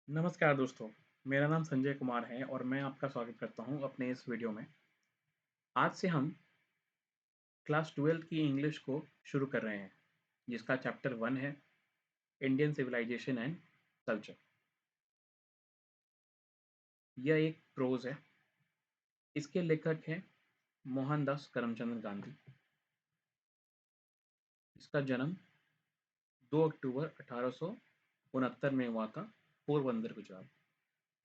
नमस्कार दोस्तों, मेरा नाम संजय कुमार है और मैं आपका स्वागत करता हूँ अपने इस वीडियो में। आज से हम क्लास 12th की इंग्लिश को शुरू कर रहे हैं, जिसका चैप्टर 1 है इंडियन सिविलाइजेशन एंड कल्चर। यह एक प्रोज है। इसके लेखक हैं मोहनदास करमचंद गांधी। इसका जन्म 2 अक्टूबर 1869 में हुआ था, पोरबंदर, गुजरात।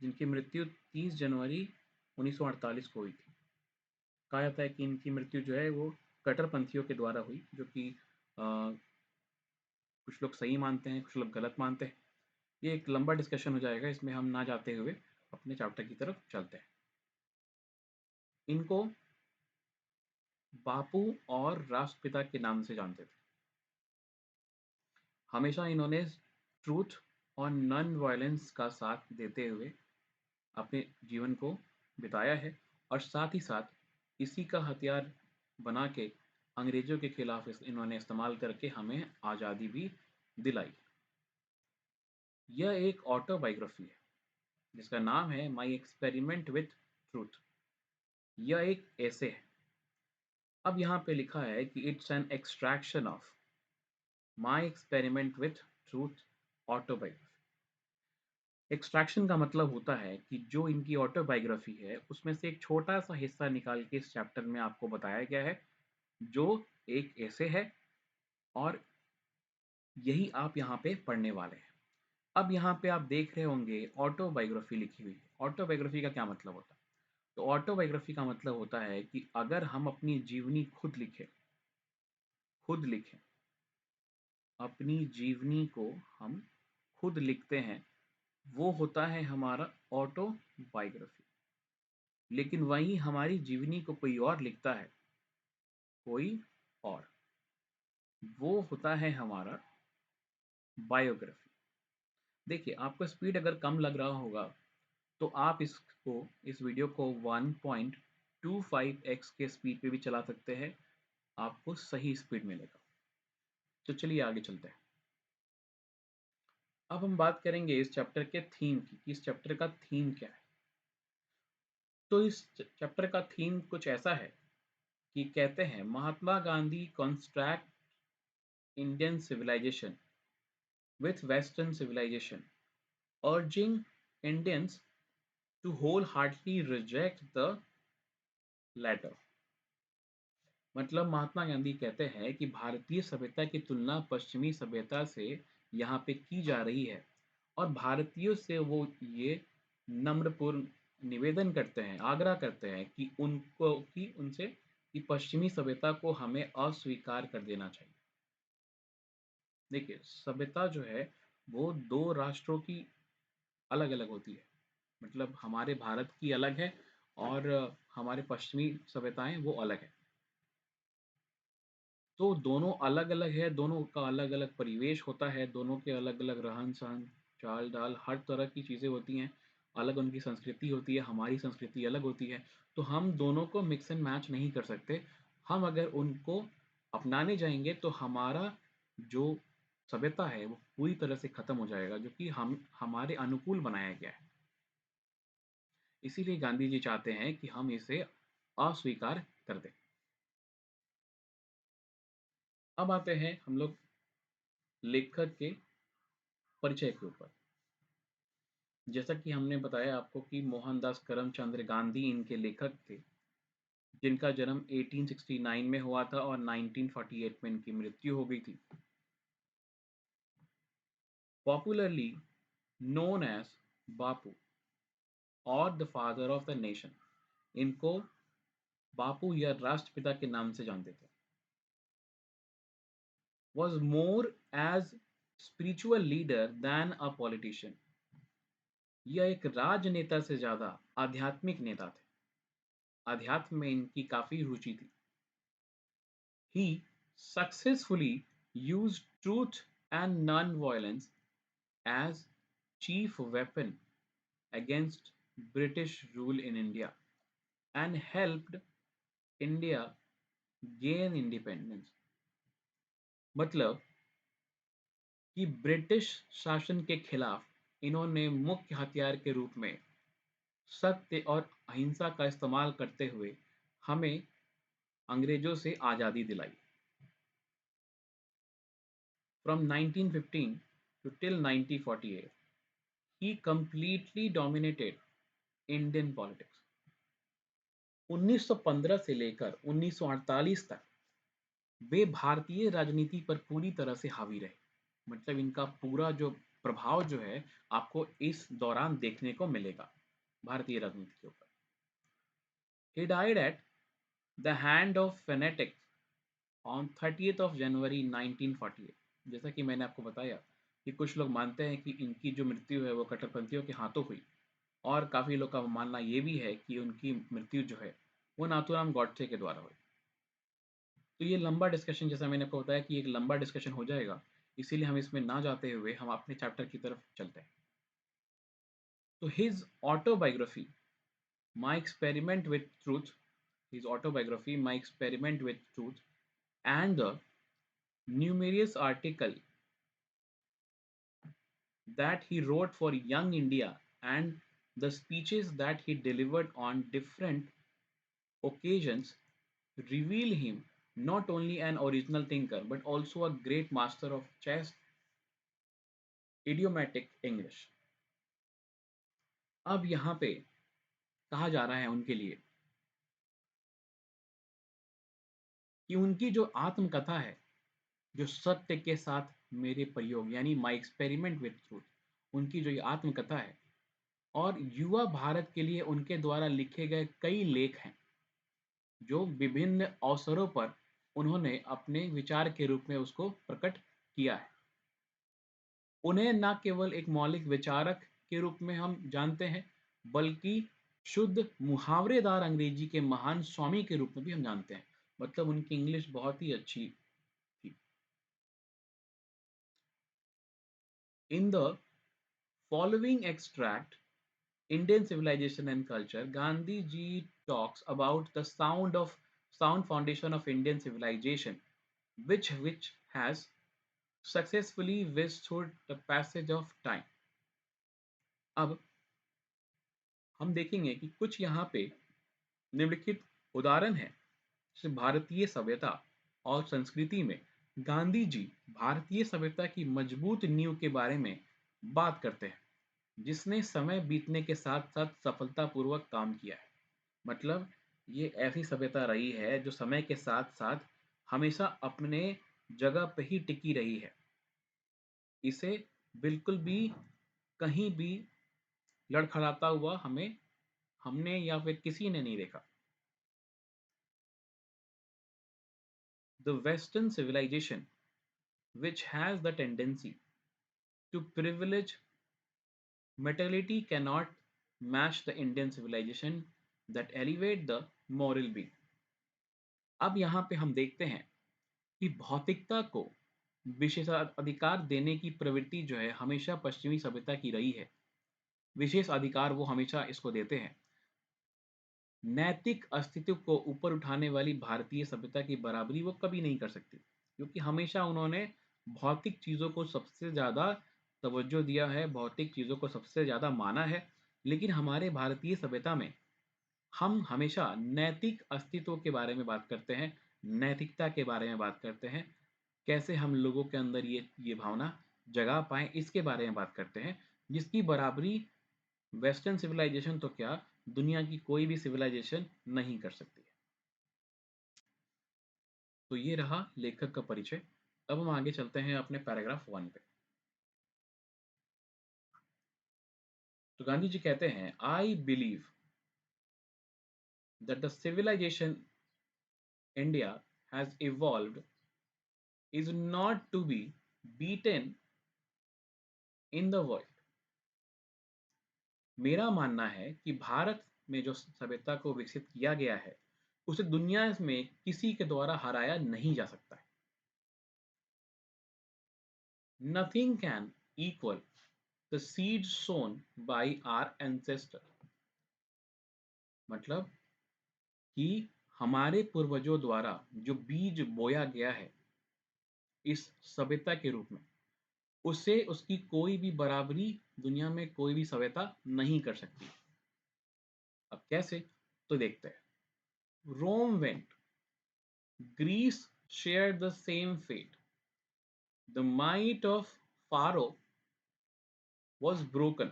जिनकी मृत्यु 30 जनवरी 1948 को हुई थी। कहा जाता है कि इनकी मृत्यु जो है वो कट्टरपंथियों के द्वारा हुई, जो कि कुछ लोग सही मानते हैं, कुछ लोग गलत मानते हैं। ये एक लंबा डिस्कशन हो जाएगा, इसमें हम ना जाते हुए अपने चैप्टर की तरफ चलते हैं। इनको बापू और राष्ट्रपिता के नाम से जानते थे। हमेशा इन्होंने ट्रूथ और नॉन वायलेंस का साथ देते हुए अपने जीवन को बिताया है, और साथ ही साथ इसी का हथियार बना के अंग्रेजों के खिलाफ इन्होंने इस्तेमाल करके हमें आज़ादी भी दिलाई। यह एक ऑटोबायोग्राफी है जिसका नाम है माई एक्सपेरिमेंट विथ ट्रूथ। यह एक ऐसे है। अब यहाँ पे लिखा है कि it's an extraction of my experiment with truth autobiography. Extraction का मतलब होता है कि जो इनकी ऑटोबायोग्राफी है उसमें से एक छोटा सा हिस्सा निकाल के इस चैप्टर में आपको बताया गया है, जो एक ऐसे है, और यही आप यहाँ पे पढ़ने वाले हैं। अब यहाँ पे आप देख रहे होंगे ऑटोबायोग्राफी लिखी हुई है। ऑटोबायोग्राफी का क्या मतलब होता है? तो ऑटोबायोग्राफी का मतलब होता है कि अगर हम अपनी जीवनी खुद लिखें, अपनी जीवनी को हम खुद लिखते हैं, वो होता है हमारा ऑटोबायोग्राफी। लेकिन वहीं हमारी जीवनी को कोई और लिखता है, कोई और, वो होता है हमारा बायोग्राफी। देखिए, आपको स्पीड अगर कम लग रहा होगा तो आप इस वीडियो को 1.25x के स्पीड पे भी चला सकते हैं। आपको सही स्पीड मिलेगा। तो चलिए आगे चलते हैं। अब हम बात करेंगे इस चैप्टर के थीम की, कि इस चैप्टर का थीम क्या है। तो इस चैप्टर का थीम कुछ ऐसा है कि कहते हैं Mahatma Gandhi contrast Indian civilization with western civilization, urging Indians to wholeheartedly reject the latter। मतलब महात्मा गांधी कहते हैं कि भारतीय सभ्यता की तुलना पश्चिमी सभ्यता से यहाँ पे की जा रही है, और भारतीयों से वो ये नम्रपूर्ण निवेदन करते हैं, आग्रह करते हैं कि उनसे कि पश्चिमी सभ्यता को हमें अस्वीकार कर देना चाहिए। देखिए, सभ्यता जो है वो दो राष्ट्रों की अलग अलग होती है। मतलब हमारे भारत की अलग है, और हमारे पश्चिमी सभ्यताएं वो अलग है। तो दोनों अलग-अलग है, दोनों का अलग-अलग परिवेश होता है, दोनों के अलग-अलग रहन-सहन, चाल-ढाल, हर तरह की चीज़ें होती हैं। अलग उनकी संस्कृति होती है, हमारी संस्कृति अलग होती है। तो हम दोनों को मिक्स एंड मैच नहीं कर सकते। हम अगर उनको अपनाने जाएँगे तो हमारा जो सभ्यता है वो पूरी तरह से खत्म हो जाएगा, जो कि हम हमारे अनुकूल बनाया गया है। इसीलिए गांधी जी चाहते हैं कि हम इसे अस्वीकार कर दें। अब आते हैं हम लोग लेखक के परिचय के ऊपर। जैसा कि हमने बताया आपको कि मोहनदास करमचंद गांधी इनके लेखक थे, जिनका जन्म 1869 में हुआ था और 1948 में इनकी मृत्यु हो गई थी। पॉपुलरली नोन एज बापू और the father of the nation, इनको बापू या राष्ट्रपिता के नाम से जानते थे। Was more as spiritual leader than a politician. यह एक राजनेता से ज्यादा आध्यात्मिक नेता थे। अध्यात्म में इनकी काफी रुचि थी। He successfully used truth and non-violence as chief weapon against British rule in India and helped India gain independence। मतलब कि ब्रिटिश शासन के खिलाफ इन्होंने मुख्य हथियार के रूप में सत्य और अहिंसा का इस्तेमाल करते हुए हमें अंग्रेजों से आज़ादी दिलाई। From 1915 to till 1948, he completely dominated Indian politics. 1915 से लेकर 1948 तक वे भारतीय राजनीति पर पूरी तरह से हावी रहे। मतलब इनका पूरा जो प्रभाव जो है आपको इस दौरान देखने को मिलेगा भारतीय राजनीति के ऊपर। He died at the hand of fanatics on 30th of January 1948। जैसा कि मैंने आपको बताया कि कुछ लोग मानते हैं कि इनकी जो मृत्यु है वो कट्टरपंथियों के हाथों हुई, और काफ़ी लोग का मानना ये भी है कि उनकी मृत्यु जो है वो नाथूराम गॉडसे के द्वारा हुई। तो ये लंबा डिस्कशन, जैसा मैंने आपको बताया कि एक लंबा डिस्कशन हो जाएगा, इसीलिए हम इसमें ना जाते हुए हम अपने चैप्टर की तरफ चलते हैं। तो his autobiography my experiment with truth, his autobiography, My Experiment with Truth, and the numerous article that he wrote for Young India and the speeches that he delivered on different occasions reveal him not only an original thinker but also a great master of chess idiomatic English। अब यहाँ पे कहा जा रहा है उनके लिए कि उनकी जो आत्मकथा है, जो सत्य के साथ मेरे प्रयोग यानी माई एक्सपेरिमेंट विथ ट्रूथ, उनकी जो ये आत्मकथा है और युवा भारत के लिए उनके द्वारा लिखे गए कई लेख हैं जो विभिन्न अवसरों पर उन्होंने अपने विचार के रूप में उसको प्रकट किया है। उन्हें न केवल एक मौलिक विचारक के रूप में हम जानते हैं बल्कि शुद्ध मुहावरेदार अंग्रेजी के महान स्वामी के रूप में भी हम जानते हैं। मतलब उनकी इंग्लिश बहुत ही अच्छी थी। In the following extract Indian Civilization and Culture, Gandhi ji talks about the sound foundation of Indian civilization, which has successfully withstood the passage of time। अब हम देखेंगे कि कुछ यहाँ पे निम्नलिखित उदाहरण है जैसे भारतीय सभ्यता और संस्कृति में गांधी जी भारतीय सभ्यता की मजबूत नींव के बारे में बात करते हैं जिसने समय बीतने के साथ साथ सफलतापूर्वक काम किया है। मतलब ये ऐसी सभ्यता रही है जो समय के साथ साथ हमेशा अपने जगह पे ही टिकी रही है। इसे बिल्कुल भी कहीं भी लड़खड़ाता हुआ हमने या फिर किसी ने नहीं देखा। The Western civilization, which has the tendency to privilege materiality, cannot match the Indian civilization that elevate the moral being। अब यहाँ पे हम देखते हैं कि भौतिकता को विशेषाधिकार देने की प्रवृत्ति जो है हमेशा पश्चिमी सभ्यता की रही है। विशेष अधिकार वो हमेशा इसको देते हैं। नैतिक अस्तित्व को ऊपर उठाने वाली भारतीय सभ्यता की बराबरी वो कभी नहीं कर सकती क्योंकि हमेशा उन्होंने भौतिक चीज़ों को सबसे ज़्यादा तवज्जो दिया है, भौतिक चीज़ों को सबसे ज़्यादा माना है। लेकिन हमारे भारतीय सभ्यता में हम हमेशा नैतिक अस्तित्व के बारे में बात करते हैं, नैतिकता के बारे में बात करते हैं, कैसे हम लोगों के अंदर ये भावना जगा पाएँ इसके बारे में बात करते हैं, जिसकी बराबरी वेस्टर्न सिविलाइजेशन तो क्या दुनिया की कोई भी सिविलाइजेशन नहीं कर सकती है। तो ये रहा लेखक का परिचय। अब हम आगे चलते हैं अपने पैराग्राफ 1 पे। तो गांधी जी कहते हैं I believe that the civilization India has evolved is not to be beaten in the world. मेरा मानना है कि भारत में जो सभ्यता को विकसित किया गया है उसे दुनिया में किसी के द्वारा हराया नहीं जा सकता है। Nothing can equal the seed sown by our ancestor. मतलब कि हमारे पूर्वजों द्वारा जो बीज बोया गया है इस सभ्यता के रूप में उससे उसकी कोई भी बराबरी दुनिया में कोई भी सभ्यता नहीं कर सकती। अब कैसे? तो देखते हैं। Rome went, Greece share the same fate, the might of Pharaoh was broken,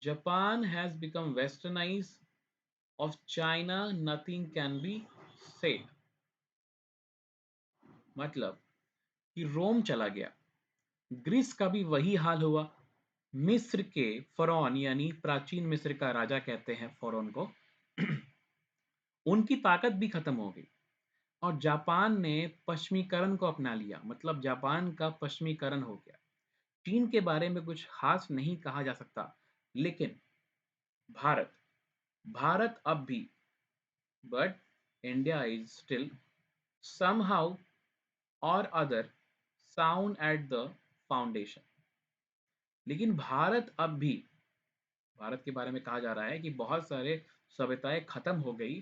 Japan has become westernized, of China nothing can be said। मतलब कि रोम चला गया, ग्रीस का भी वही हाल हुआ, मिस्र के फरौन यानी प्राचीन मिस्र का राजा कहते हैं फरौन को उनकी ताकत भी खत्म हो गई, और जापान ने पश्चिमीकरण को अपना लिया, मतलब जापान का पश्चिमीकरण हो गया। चीन के बारे में कुछ खास नहीं कहा जा सकता, लेकिन भारत भारत अब भी, but India is still somehow or other sound at the foundation। लेकिन भारत अब भी, भारत के बारे में कहा जा रहा है कि बहुत सारे सभ्यताएं खत्म हो गई,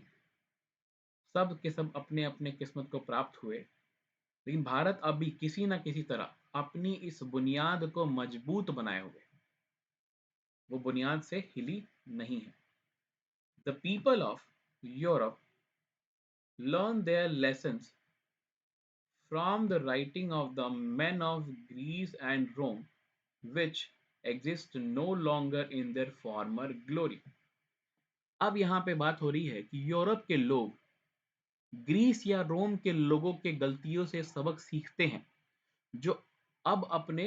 सब के सब अपने अपने किस्मत को प्राप्त हुए, लेकिन भारत अब भी किसी न किसी तरह अपनी इस बुनियाद को मजबूत बनाए हुए, वो बुनियाद से हिली नहीं है। The people of Europe learn their lessons from the writing of the men of Greece and Rome, which exist no longer in their former glory। अब यहाँ पे बात हो रही है कि यूरोप के लोग ग्रीस या रोम के लोगों के गलतियों से सबक सीखते हैं, जो अब अपने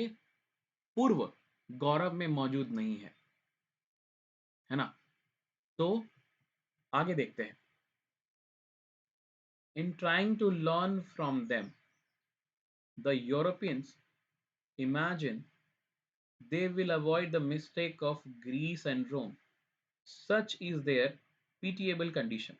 पूर्व गौरव में मौजूद नहीं है ना? तो आगे देखते हैं। In trying to learn from them, the Europeans imagine they will avoid the mistake of Greece and Rome, such is their pitiable condition।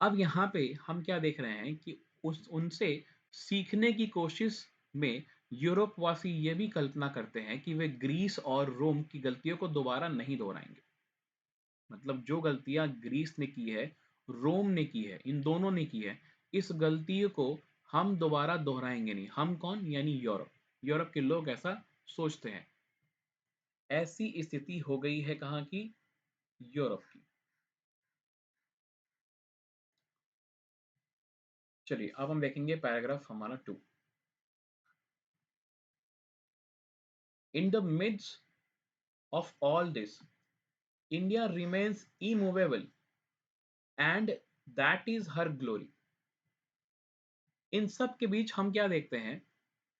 अब यहाँ पे हम क्या देख रहे हैं कि उनसे सीखने की कोशिश में यूरोपवासी ये भी कल्पना करते हैं कि वे ग्रीस और रोम की गलतियों को दोबारा नहीं दोहराएंगे। मतलब जो गलतियां ग्रीस ने की है, रोम ने की है, इन दोनों ने की है, इस गलती को हम दोबारा दोहराएंगे नहीं। हम कौन? यानी यूरोप। यूरोप के लोग ऐसा सोचते हैं। ऐसी स्थिति हो गई है कहाँ की? यूरोप की। चलिए अब हम देखेंगे पैराग्राफ हमारा 2। In the midst of all this, India remains immovable and that is her glory. इन सब के बीच हम क्या देखते हैं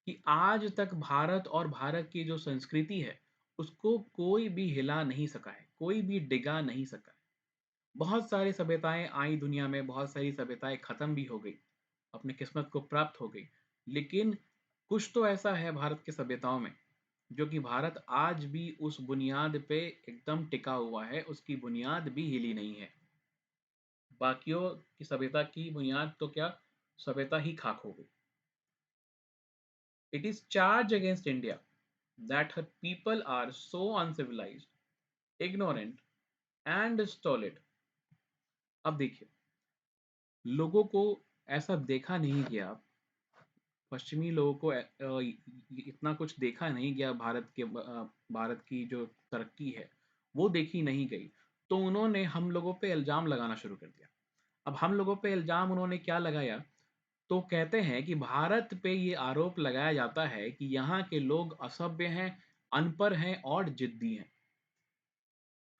कि आज तक भारत और भारत की जो संस्कृति है उसको कोई भी हिला नहीं सका है, कोई भी डिगा नहीं सका है। बहुत सारी सभ्यताएं आई दुनिया में, बहुत सारी सभ्यताएं खत्म भी हो गई, अपने किस्मत को प्राप्त हो गई, लेकिन कुछ तो ऐसा है भारत की सभ्यताओं में जो कि भारत आज भी उस बुनियाद पे एकदम टिका हुआ है, उसकी बुनियाद भी हिली नहीं है। बाकियों की सभ्यता की बुनियाद तो क्या, सभ्यता ही खाक हो गई। It is charge against India that her people are so uncivilized, ignorant and stolid। अब देखिए, लोगों को ऐसा देखा नहीं गया, पश्चिमी लोगों को इतना कुछ देखा नहीं गया, भारत की जो तरक्की है वो देखी नहीं गई, तो उन्होंने हम लोगों पे इल्ज़ाम लगाना शुरू कर दिया। अब हम लोगों पे इल्ज़ाम उन्होंने क्या लगाया? तो कहते हैं कि भारत पे ये आरोप लगाया जाता है कि यहाँ के लोग असभ्य हैं, अनपढ़ हैं और जिद्दी हैं।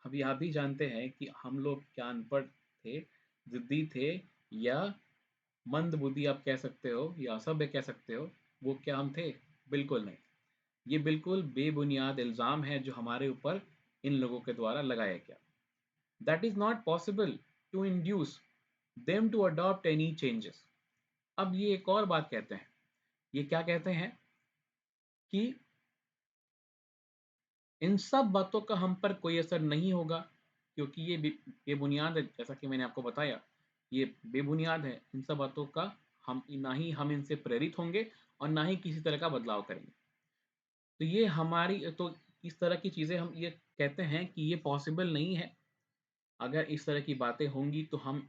अभी आप भी जानते हैं कि हम लोग क्या अनपढ़ थे, जिद्दी थे, या मंद बुद्धि आप कह सकते हो, या असभ्य कह सकते हो, वो क्या हम थे? बिल्कुल नहीं। ये बिल्कुल बेबुनियाद इल्ज़ाम है जो हमारे ऊपर इन लोगों के द्वारा लगाया गया। That is not possible to induce them to adopt any changes. अब ये एक और बात कहते हैं, ये क्या कहते हैं कि इन सब बातों का हम पर कोई असर नहीं होगा, क्योंकि ये बेबुनियाद है, जैसा कि मैंने आपको बताया, ये बेबुनियाद है। इन सब बातों का हम ना ही हम इनसे प्रेरित होंगे और ना ही किसी तरह का बदलाव करेंगे। तो ये हमारी तो इस तरह की चीज़ें हम ये कहते हैं कि ये पॉसिबल नहीं है। अगर इस तरह की बातें होंगी तो हम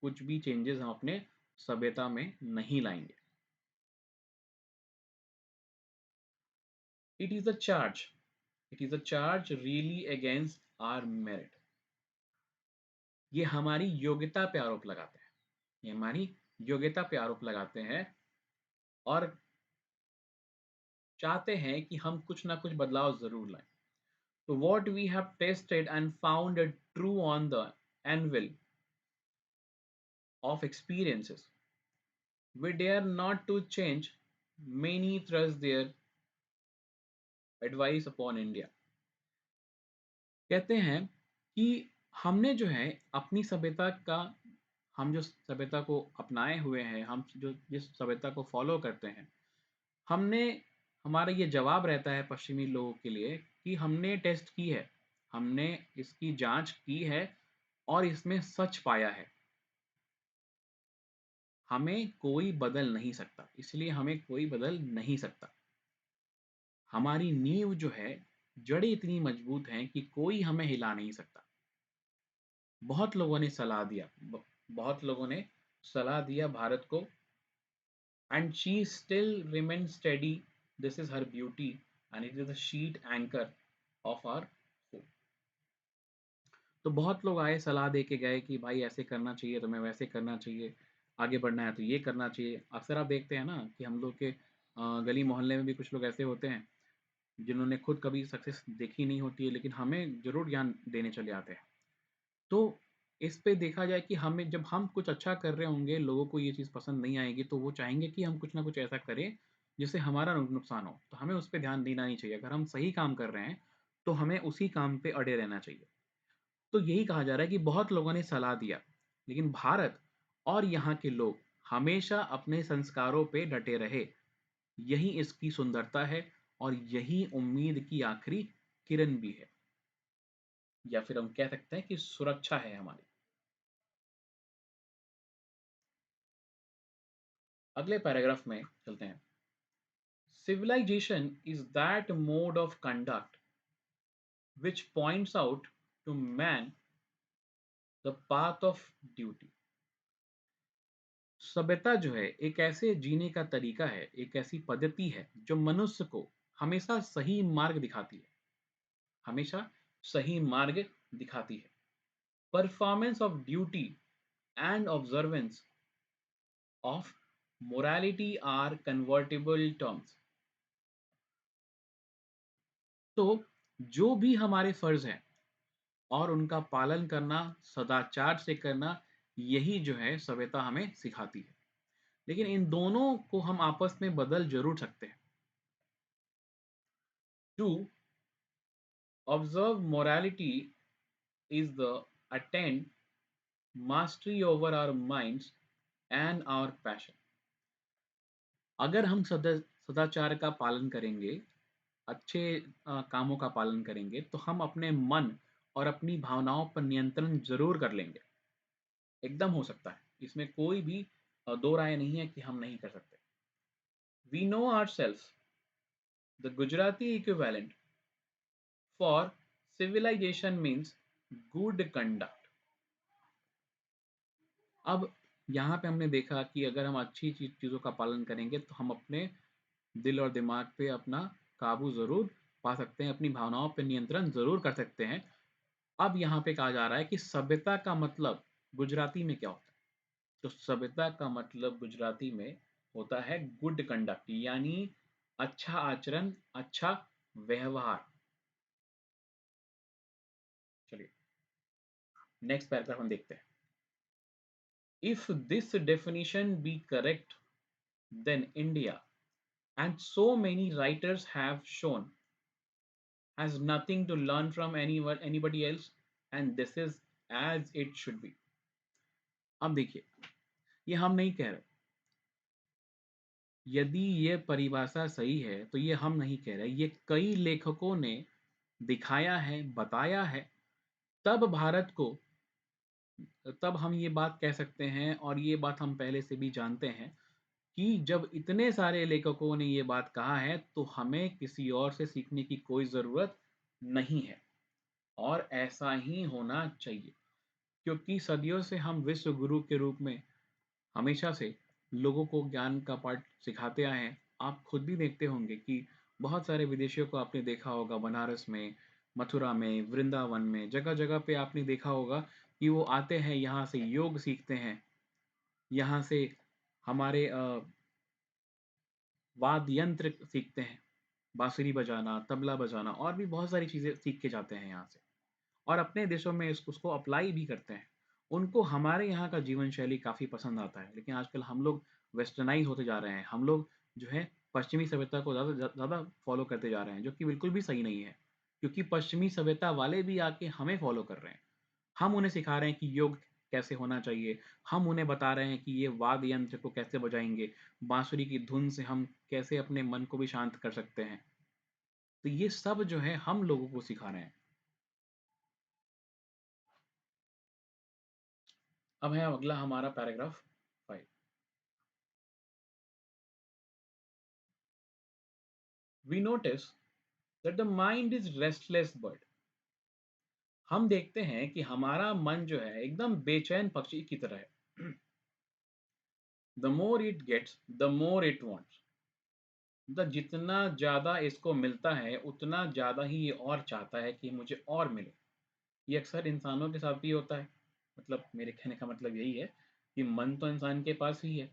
कुछ भी चेंजेस हम अपने सभ्यता में नहीं लाएंगे। It is a charge. It is a charge really against our merit. ये हमारी योग्यता पे आरोप लगाते हैं। ये हमारी योग्यता पे आरोप लगाते हैं और चाहते हैं कि हम कुछ ना कुछ बदलाव ज़रूर लाएँ। So what we have tested and found it true on the anvil of experiences, we dare not to change. Many thrust their advice upon India. कहते हैं कि हमने जो है अपनी सभ्यता का हम जो सभ्यता को अपनाए हुए हैं, हम जो जिस सभ्यता को फॉलो करते हैं, हमने हमारा ये जवाब रहता है पश्चिमी लोगों के लिए कि हमने टेस्ट की है, हमने इसकी जांच की है और इसमें सच पाया है। हमें कोई बदल नहीं सकता, इसलिए हमें कोई बदल नहीं सकता। हमारी नींव जो है, जड़ें इतनी मजबूत हैं कि कोई हमें हिला नहीं सकता। बहुत लोगों ने सलाह दिया, बहुत लोगों ने सलाह दिया भारत को, and she still remain steady. This is her beauty and it is the sheet anchor of our hope. तो बहुत लोग आए, सलाह दे के गए कि भाई ऐसे करना चाहिए, तुम्हें वैसे करना चाहिए, आगे बढ़ना है तो ये करना चाहिए। अक्सर आप देखते हैं ना कि हम लोग के गली मोहल्ले में भी कुछ लोग ऐसे होते हैं जिन्होंने खुद कभी सक्सेस देखी नहीं होती है, लेकिन हमें ज़रूर ज्ञान देने चले आते हैं। तो इस पे देखा जाए कि हमें जब हम कुछ अच्छा कर रहे होंगे, लोगों को ये चीज़ पसंद नहीं आएगी, तो वो चाहेंगे कि हम कुछ ना कुछ ऐसा करें जिससे हमारा नुकसान हो। तो हमें उस पे ध्यान देना नहीं चाहिए। अगर हम सही काम कर रहे हैं तो हमें उसी काम पे अड़े रहना चाहिए। तो यही कहा जा रहा है कि बहुत लोगों ने सलाह दिया, लेकिन भारत और यहाँ के लोग हमेशा अपने संस्कारों पे डटे रहे। यही इसकी सुंदरता है और यही उम्मीद की आखिरी किरण भी है, या फिर हम कह सकते हैं कि सुरक्षा है हमारी। अगले पैराग्राफ में चलते हैं। Civilization is that mode of conduct which points out to man the path of duty. सभ्यता जो है एक ऐसे जीने का तरीका है, एक ऐसी पद्धति है जो मनुष्य को हमेशा सही मार्ग दिखाती है, हमेशा सही मार्ग दिखाती है। Performance of duty and observance of morality are convertible terms. तो जो भी हमारे फर्ज हैं और उनका पालन करना, सदाचार से करना, यही जो है सभ्यता हमें सिखाती है। लेकिन इन दोनों को हम आपस में बदल जरूर सकते हैं। To observe morality is the attend mastery over our minds and our passion. अगर हम सदाचार का पालन करेंगे, अच्छे कामों का पालन करेंगे, तो हम अपने मन और अपनी भावनाओं पर नियंत्रण जरूर कर लेंगे। एकदम हो सकता है, इसमें कोई भी दो राय नहीं है कि हम नहीं कर सकते। We know ourselves. The Gujarati equivalent for civilization means good conduct. अब यहाँ पे हमने देखा कि अगर हम अच्छी चीज़ों का पालन करेंगे तो हम अपने दिल और दिमाग पे अपना काबू ज़रूर पा सकते हैं, अपनी भावनाओं पे नियंत्रण ज़रूर कर सकते हैं। अब यहाँ पे कहा जा रहा है कि सभ्यता का मतलब गुजराती में क्या होता है? तो सभ्यता का मतलब गुजराती में होता है गुड कंडक्ट, यानी अच्छा आचरण, अच्छा व्यवहार। चलिए नेक्स्ट पैराग्राफ हम देखते हैं। If this definition be correct, then India, and so many writers have shown, has nothing to learn from anyone anybody else, and this is as it should be. अब देखिए, ये हम नहीं कह रहे। यदि ये परिभाषा सही है तो ये हम नहीं कह रहे, ये कई लेखकों ने दिखाया है, बताया है। तब भारत को, तब हम ये बात कह सकते हैं, और ये बात हम पहले से भी जानते हैं कि जब इतने सारे लेखकों ने ये बात कहा है तो हमें किसी और से सीखने की कोई ज़रूरत नहीं है, और ऐसा ही होना चाहिए। क्योंकि सदियों से हम विश्व गुरु के रूप में हमेशा से लोगों को ज्ञान का पाठ सिखाते आए हैं। आप खुद भी देखते होंगे कि बहुत सारे विदेशियों को आपने देखा होगा बनारस में, मथुरा में, वृंदावन में, जगह-जगह पे आपने देखा होगा कि वो आते हैं, यहाँ से योग सीखते हैं, यहाँ से हमारे वाद्य यंत्र सीखते हैं, बाँसुरी बजाना, तबला बजाना और भी बहुत सारी चीज़ें सीख के जाते हैं यहाँ से और अपने देशों में उसको अप्लाई भी करते हैं। उनको हमारे यहाँ का जीवन शैली काफ़ी पसंद आता है, लेकिन आजकल हम लोग वेस्टर्नाइज़ होते जा रहे हैं। हम लोग जो है पश्चिमी सभ्यता को ज़्यादा फ़ॉलो करते जा रहे हैं, जो कि बिल्कुल भी सही नहीं है। क्योंकि पश्चिमी सभ्यता वाले भी आके हमें फ़ॉलो कर रहे हैं। हम उन्हें सिखा रहे हैं कि योग कैसे होना चाहिए, हम उन्हें बता रहे हैं कि ये वाद्य यंत्र को कैसे बजाएँगे, बाँसुरी की धुन से हम कैसे अपने मन को भी शांत कर सकते हैं। तो ये सब जो है हम लोगों को सिखा रहे हैं। अब है अगला हमारा paragraph 5। We notice that the mind is restless bird. हम देखते हैं कि हमारा मन जो है एकदम बेचैन पक्षी की तरह है। The more it gets the more it wants. मतलब जितना ज़्यादा इसको मिलता है उतना ज़्यादा ही ये और चाहता है कि मुझे और मिले। ये अक्सर इंसानों के साथ भी होता है। मतलब मेरे कहने का मतलब यही है कि मन तो इंसान के पास ही है,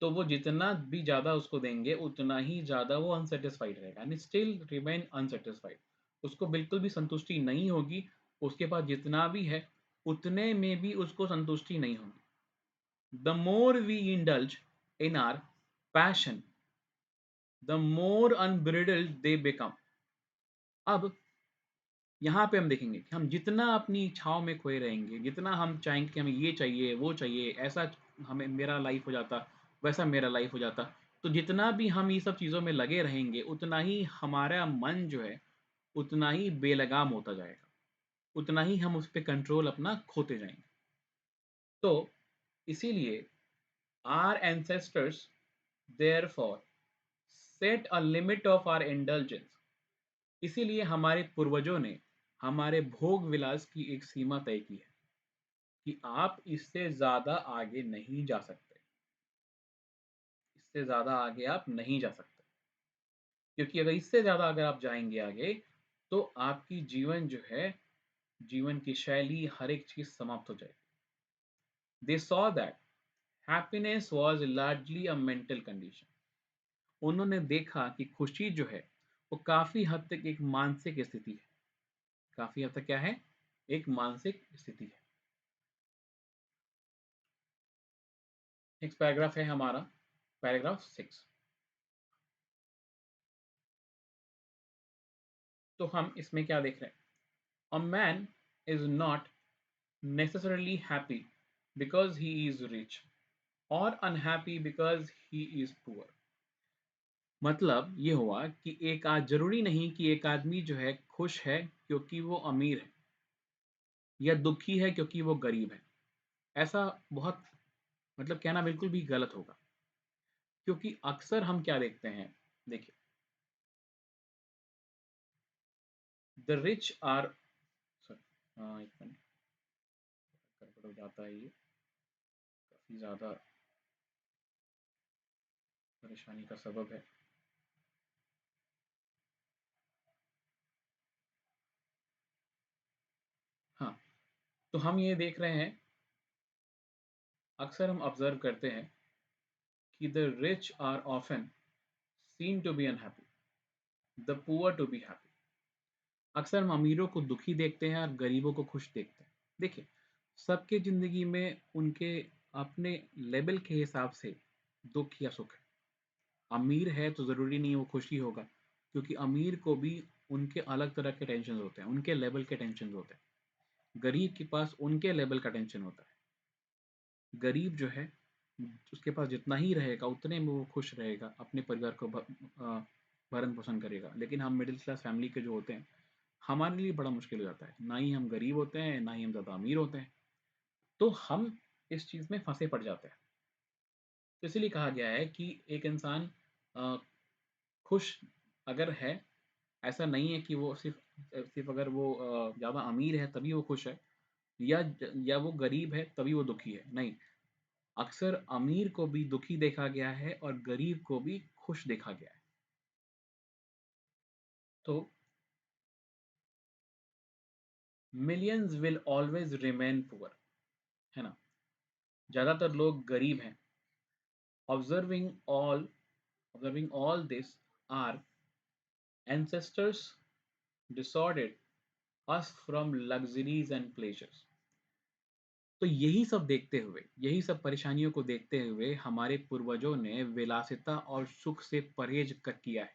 तो वो जितना भी ज़्यादा उसको देंगे उतना ही ज़्यादा वो अनसैटिस्फाइड रहेगा एंड स्टिल रिमेन अनसैटिस्फाइड। उसको बिल्कुल भी संतुष्टि नहीं होगी, उसके पास जितना भी है उतने में भी उसको संतुष्टि नहीं होगी। The more we indulge in our passion, the more unbridled they become. अब यहाँ पे हम देखेंगे कि हम जितना अपनी इच्छाओं में खोए रहेंगे, जितना हम चाहेंगे कि हमें ये चाहिए, वो चाहिए, ऐसा हमें मेरा लाइफ हो जाता, वैसा मेरा लाइफ हो जाता। तो जितना भी हम ये सब चीज़ों में लगे रहेंगे, उतना ही हमारा मन जो है, उतना ही बेलगाम होता जाएगा। उतना ही हम उस पे कंट्रोल अपना खोते जाएँगे। तो इसीलिए our ancestors therefore set a limit of our indulgence. इसीलिए हमारे पूर्वजों ने हमारे भोग विलास की एक सीमा तय की है कि आप इससे ज़्यादा आगे नहीं जा सकते। इससे ज़्यादा आगे आप नहीं जा सकते। क्योंकि अगर इससे ज़्यादा अगर आप जाएँगे आगे, तो आपकी जीवन जो है, जीवन की शैली हर एक चीज़ समाप्त हो जाएगी। They saw that happiness was largely a mental condition. उन्होंने देखा कि खुशी जो है, वो काफ़ी हद तक एक मानसिक स्थिति है। काफ़ी हद तक क्या है? एक मानसिक स्थिति है। नेक्स्ट पैराग्राफ है हमारा पैराग्राफ 6। तो हम इसमें क्या देख रहे हैं? A man is not necessarily happy because he is rich और unhappy because he is poor. मतलब ये हुआ कि एक आज जरूरी नहीं कि एक आदमी जो है खुश है क्योंकि वो अमीर है या दुखी है क्योंकि वो गरीब है। ऐसा बहुत मतलब कहना बिल्कुल भी गलत होगा, क्योंकि अक्सर हम क्या देखते हैं, देखिए, द रिच आर, सॉरी, हाँ एक मिनट, गड़बड़ हो जाता है ये, काफ़ी ज़्यादा परेशानी का सबब है। हाँ, तो हम ये देख रहे हैं, अक्सर हम ऑब्जर्व करते हैं कि the rich are often seen to be unhappy, the poor to be happy. अक्सर हम अमीरों को दुखी देखते हैं और गरीबों को खुश देखते हैं। देखिए, सबके ज़िंदगी में उनके अपने लेवल के हिसाब से दुख या सुख है। अमीर है तो ज़रूरी नहीं है वो खुश ही होगा, क्योंकि अमीर को भी उनके अलग तरह के टेंशन होते हैं, उनके लेवल के टेंशन होते हैं। गरीब के पास उनके लेवल का टेंशन होता है। गरीब जो है, उसके पास जितना ही रहेगा उतने में वो खुश रहेगा, अपने परिवार को भरण पोषण करेगा। लेकिन हम मिडिल क्लास फैमिली के जो होते हैं, हमारे लिए बड़ा मुश्किल हो जाता है। ना ही हम गरीब होते हैं, ना ही हम ज़्यादा अमीर होते हैं। तो हम इस चीज़ में फँसे पड़ जाते हैं। तो इसीलिए कहा गया है कि एक इंसान अ, खुश अगर है, ऐसा नहीं है कि वो सिर्फ़ अगर वो ज़्यादा अमीर है तभी वो खुश है, या वो गरीब है तभी वो दुखी है, नहीं। अक्सर अमीर को भी दुखी देखा गया है और गरीब को भी खुश देखा गया है। तो millions will always remain poor, है ना, ज्यादातर लोग गरीब हैं। Observing all observing all this, our ancestors dissuaded us from luxuries and pleasures। तो यही सब देखते हुए, यही सब परेशानियों को देखते हुए हमारे पूर्वजों ने विलासिता और सुख से परहेज किया है,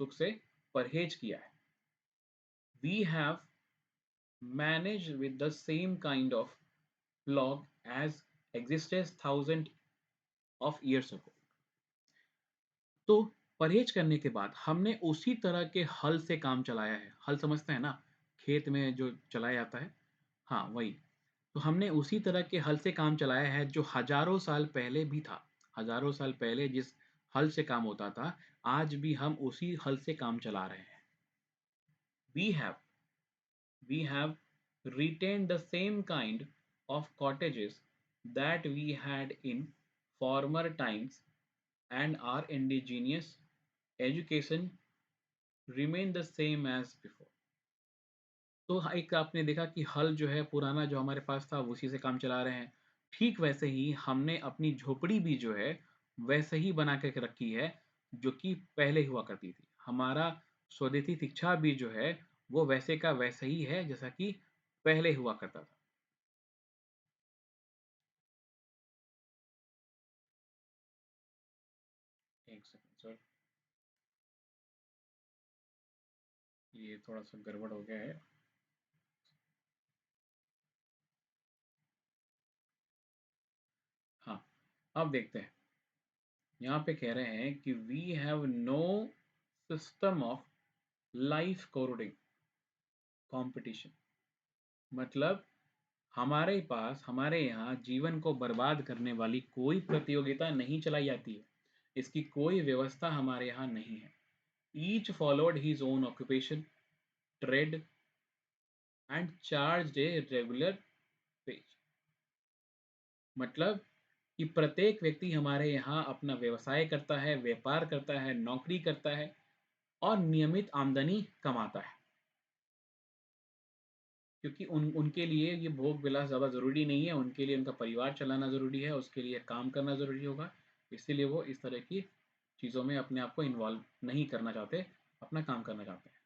सुख से परहेज किया है। We have managed with the same kind of log as existed thousands of years ago। तो परहेज करने के बाद हमने उसी तरह के हल से काम चलाया है। हल समझते हैं ना, खेत में जो चलाया जाता है, हाँ वही। तो हमने उसी तरह के हल से काम चलाया है जो हजारों साल पहले भी था। हजारों साल पहले जिस हल से काम होता था, आज भी हम उसी हल से काम चला रहे हैं। we have we have retained the same kind of cottages that we had in former times, and our indigenous education remain the same as before। तो एक आपने देखा कि हल जो है पुराना जो हमारे पास था उसी से काम चला रहे हैं। ठीक वैसे ही हमने अपनी झोपड़ी भी जो है वैसे ही बना के रखी है जो कि पहले हुआ करती थी। हमारा स्वदेशी शिक्षा भी जो है वो वैसे का वैसे ही है जैसा कि पहले हुआ करता था। एक सेकंड सर, ये थोड़ा सा गड़बड़ हो गया है। हाँ, अब देखते हैं। यहाँ पे कह रहे हैं कि we have no system of life coding competition. मतलब हमारे पास, हमारे यहाँ जीवन को बर्बाद करने वाली कोई प्रतियोगिता नहीं चलाई जाती है। इसकी कोई व्यवस्था हमारे यहाँ नहीं है। Each followed his own occupation, trade and charge a regular page. मतलब कि प्रत्येक व्यक्ति हमारे यहाँ अपना व्यवसाय करता है, व्यापार करता है, नौकरी करता है और नियमित आमदनी कमाता है। क्योंकि उनके लिए ये भोग विलास ज़्यादा ज़रूरी नहीं है, उनके लिए उनका परिवार चलाना ज़रूरी है, उसके लिए काम करना ज़रूरी होगा। इसीलिए वो इस तरह की चीज़ों में अपने आप को इन्वॉल्व नहीं करना चाहते, अपना काम करना चाहते हैं।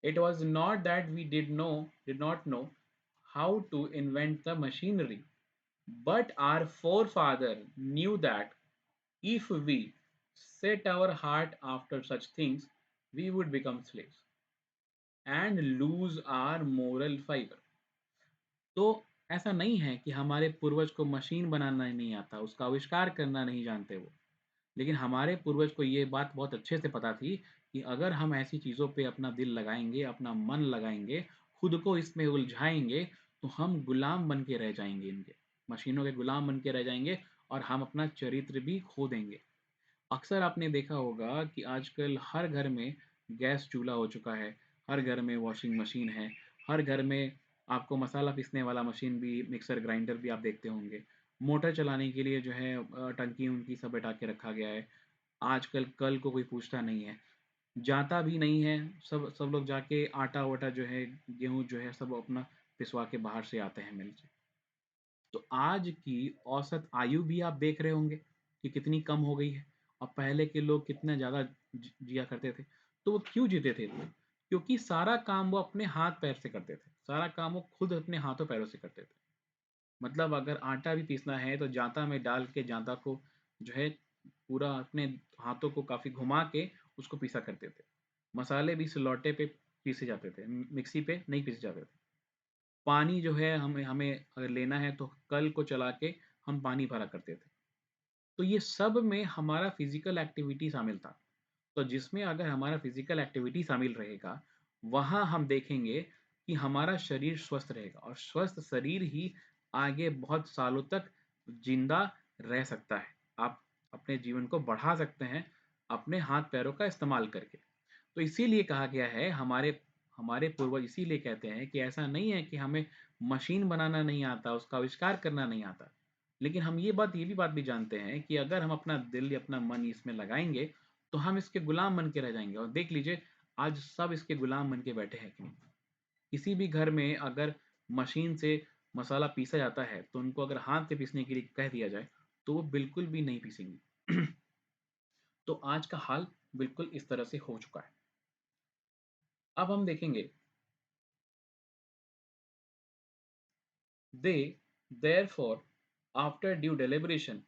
It was not that we did not know how to invent the machinery, but our forefather knew that if we set our heart after such things, we would become slaves and lose our moral fiber। तो ऐसा नहीं है कि हमारे पूर्वज को machine बनाना नहीं आता, उसका आविष्कार करना नहीं जानते वो। लेकिन हमारे पूर्वज को ये बात बहुत अच्छे से पता थी कि अगर हम ऐसी चीज़ों पे अपना दिल लगाएंगे, अपना मन लगाएंगे, खुद को इसमें उलझाएंगे, तो हम गुलाम बन के रह जाएंगे, इनके मशीनों के गुलाम बन के रह जाएंगे और हम अपना चरित्र भी खो देंगे। अक्सर आपने देखा होगा कि आजकल हर घर में गैस चूल्हा हो चुका है, हर घर में वॉशिंग मशीन है, हर घर में आपको मसाला पीसने वाला मशीन भी, मिक्सर ग्राइंडर भी आप देखते होंगे। मोटर चलाने के लिए जो है टंकी उनकी सब बैठा के रखा गया है। आजकल कल को कोई पूछता नहीं है, जाता भी नहीं है। सब सब लोग जाके आटा वाटा जो है, गेहूँ जो है, सब अपना पिसवा के बाहर से आते हैं मिल से। तो आज की औसत आयु भी आप देख रहे होंगे कि कितनी कम हो गई है। और पहले के लोग कितना ज़्यादा जिया करते थे। तो वो क्यों जीते थे? क्योंकि सारा काम वो अपने हाथ पैर से करते थे, सारा काम वो खुद अपने हाथों पैरों से करते थे। मतलब अगर आटा भी पीसना है तो जांता में डाल के जांता को जो है पूरा अपने हाथों को काफ़ी घुमा के उसको पीसा करते थे। मसाले भी सिलौटे पे पीसे जाते थे, मिक्सी पे नहीं पीसे जाते थे। पानी जो है हमें हमें अगर लेना है तो कल को चला के हम पानी भरा करते थे। तो ये सब में हमारा फिजिकल एक्टिविटी शामिल था। तो जिसमें अगर हमारा फिजिकल एक्टिविटी शामिल रहेगा, वहाँ हम देखेंगे कि हमारा शरीर स्वस्थ रहेगा और स्वस्थ शरीर ही आगे बहुत सालों तक जिंदा रह सकता है। आप अपने जीवन को बढ़ा सकते हैं अपने हाथ पैरों का इस्तेमाल करके। तो इसीलिए कहा गया है, हमारे हमारे पूर्वज इसीलिए कहते हैं कि ऐसा नहीं है कि हमें मशीन बनाना नहीं आता, उसका आविष्कार करना नहीं आता। लेकिन हम ये भी बात भी जानते हैं कि अगर हम अपना दिल या अपना मन इसमें लगाएंगे तो हम इसके गुलाम बन के रह जाएंगे। और देख लीजिए आज सब इसके गुलाम बन के बैठे हैं कि नहीं। किसी भी घर में अगर मशीन से मसाला पीसा जाता है तो उनको अगर हाथ से पीसने के लिए कह दिया जाए तो वो बिल्कुल भी नहीं पीसेंगे। तो आज का हाल बिल्कुल इस तरह से हो चुका है। अब हम देखेंगे दे therefore after due deliberation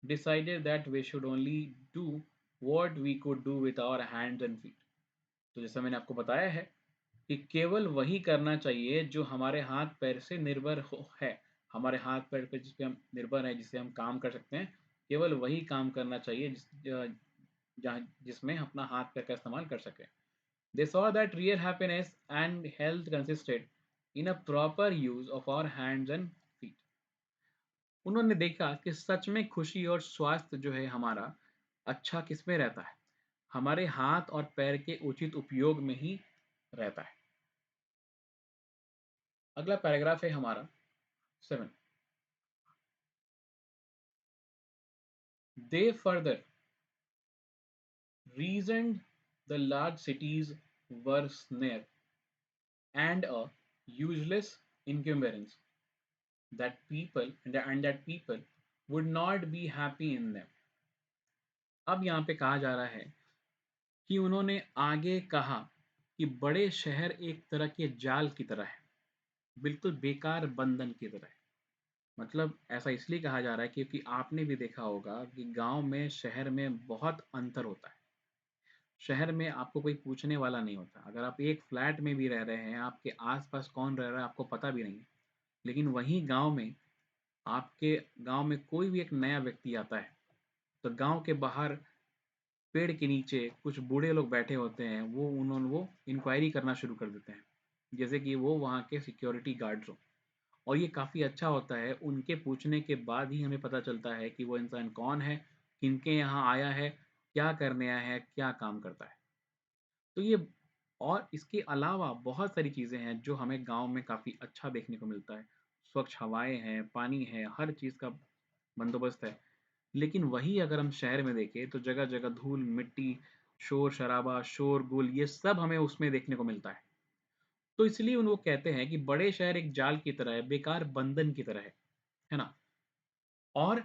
decided that we should only do what we could do with our hands and feet। तो जैसा मैंने आपको बताया है कि केवल वही करना चाहिए जो हमारे हाथ पैर से निर्भर है। हमारे हाथ पैर पे जिस पे हम निर्भर है, जिससे हम काम कर सकते हैं, केवल वही काम करना चाहिए जिसमें अपना हाथ पैर का इस्तेमाल कर सके। They saw that real happiness and health consisted in a proper use of our hands and feet। उन्होंने देखा कि सच में खुशी और स्वास्थ्य जो है हमारा अच्छा किसमें रहता है, हमारे हाथ और पैर के उचित उपयोग में ही रहता है। अगला पैराग्राफ है हमारा 7। They further reasoned the large cities were snare and a useless encumbrance and that people would not be happy in them। अब यहाँ पे कहा जा रहा है कि उन्होंने आगे कहा कि बड़े शहर एक तरह के जाल की तरह है, बिल्कुल बेकार बंधन की तरह है। मतलब ऐसा इसलिए कहा जा रहा है क्योंकि आपने भी देखा होगा कि गांव में शहर में बहुत अंतर होता है। शहर में आपको कोई पूछने वाला नहीं होता। अगर आप एक फ्लैट में भी रह रहे हैं, आपके आसपास कौन रह रहा है आपको पता भी नहीं है। लेकिन वहीं गांव में, आपके गांव में कोई भी एक नया व्यक्ति आता है तो गांव के बाहर पेड़ के नीचे कुछ बूढ़े लोग बैठे होते हैं, वो इंक्वायरी करना शुरू कर देते हैं, जैसे कि वो वहाँ के सिक्योरिटी गार्ड्स हो। और ये काफ़ी अच्छा होता है, उनके पूछने के बाद ही हमें पता चलता है कि वो इंसान कौन है, किनके यहाँ आया है, क्या करने आया है, क्या काम करता है। तो ये और इसके अलावा बहुत सारी चीज़ें हैं जो हमें गाँव में काफ़ी अच्छा देखने को मिलता है। स्वच्छ हवाएँ हैं, पानी है, हर चीज़ का बंदोबस्त है। लेकिन वही अगर हम शहर में देखें तो जगह-जगह धूल, मिट्टी, शोर-शराबा, शोरगुल ये सब हमें उसमें देखने को मिलता है। तो इसलिए उन वो कहते हैं कि बड़े शहर एक जाल की तरह है, बेकार बंधन की तरह है ना? और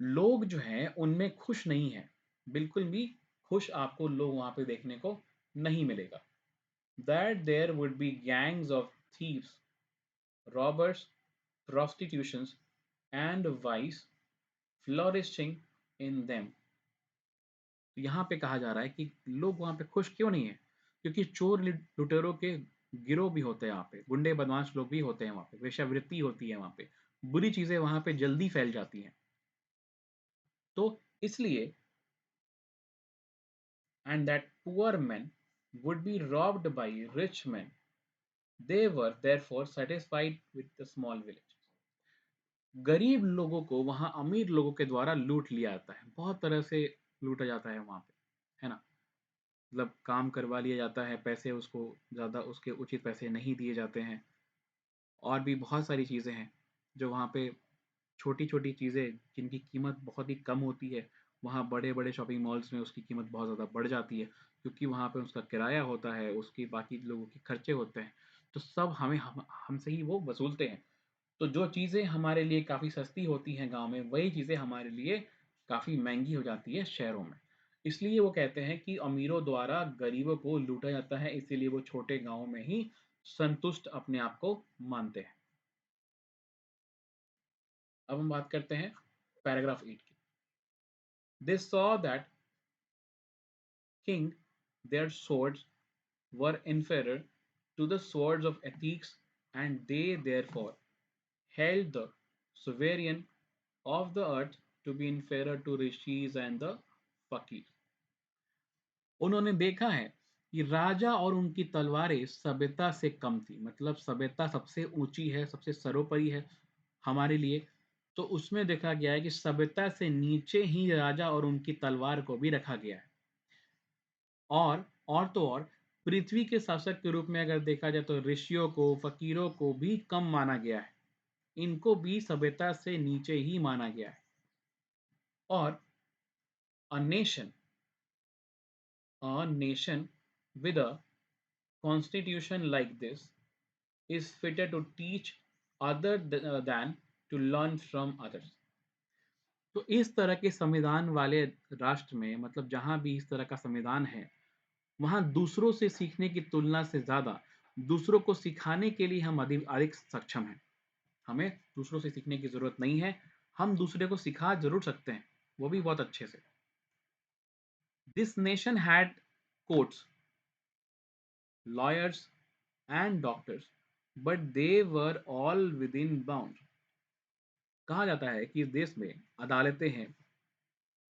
लोग जो हैं उनमें खुश नहीं हैं। बिल्कुल भी खुश आपको लोग वहाँ पे देखने को नहीं मिलेगा। That there would be gangs of thieves, robbers, prostitutions and vice flourishing in them। तो यहाँ पे कहा जा रहा है कि लोग वहाँ पे खुश क्यों नहीं है, क्योंकि चोर लुटेरों के गिरोह भी होते हैं वहाँ पे, गुंडे बदमाश लोग भी होते हैं वहाँ पे, वेश्यावृत्ति होती है वहाँ पे, बुरी चीजें वहाँ पे जल्दी फैल जाती हैं। तो इसलिए and that poor men would be robbed by rich men, they were therefore satisfied with the small village। गरीब लोगों को वहाँ अमीर लोगों के द्वारा लूट लिया जाता है, बहुत तरह से लूटा जाता है वहाँ पे, है ना? मतलब काम करवा लिया जाता है, पैसे उसको ज़्यादा उसके उचित पैसे नहीं दिए जाते हैं। और भी बहुत सारी चीज़ें हैं जो वहाँ पे, छोटी-छोटी चीज़ें जिनकी कीमत बहुत ही कम होती है, वहाँ बड़े-बड़े शॉपिंग मॉल्स में उसकी कीमत बहुत ज़्यादा बढ़ जाती है, क्योंकि वहाँ पे उसका किराया होता है, उसकी बाकी लोगों के खर्चे होते हैं, तो सब हमसे ही वो वसूलते हैं। तो जो चीज़ें हमारे लिए काफ़ी सस्ती होती हैं गाँव में, वही चीज़ें हमारे लिए काफ़ी महँगी हो जाती है शहरों में। इसलिए वो कहते हैं कि अमीरों द्वारा गरीबों को लूटा जाता है, इसीलिए वो छोटे गाँव में ही संतुष्ट अपने आप को मानते हैं। अब हम बात करते हैं पैराग्राफ 8 की। They saw that king their swords were inferior to the swords of ethics, and they therefore held the sovereign of the earth to be inferior to rishis and the fakir। उन्होंने देखा है कि राजा और उनकी तलवारें सभ्यता से कम थी। मतलब सभ्यता सबसे ऊंची है, सबसे सर्वोपरि है हमारे लिए। तो उसमें देखा गया है कि सभ्यता से नीचे ही राजा और उनकी तलवार को भी रखा गया है। और पृथ्वी के शासक के रूप में अगर देखा जाए तो ऋषियों को, फकीरों को भी कम माना गया है। इनको भी सभ्यता से नीचे ही माना गया है। और a nation A nation with a constitution like this is fitter to teach than to learn from others. तो इस तरह के संविधान वाले राष्ट्र में, मतलब जहाँ भी इस तरह का संविधान है, वहाँ दूसरों से सीखने की तुलना से ज़्यादा दूसरों को सिखाने के लिए हम अधिक अधिक सक्षम हैं। हमें दूसरों से सीखने की ज़रूरत नहीं है, हम दूसरे को सिखा ज़रूर सकते हैं, वो भी बहुत अच्छे से। This nation had courts, lawyers and doctors, but they were all with in bound. कहा जाता है कि इस देश में अदालतें हैं,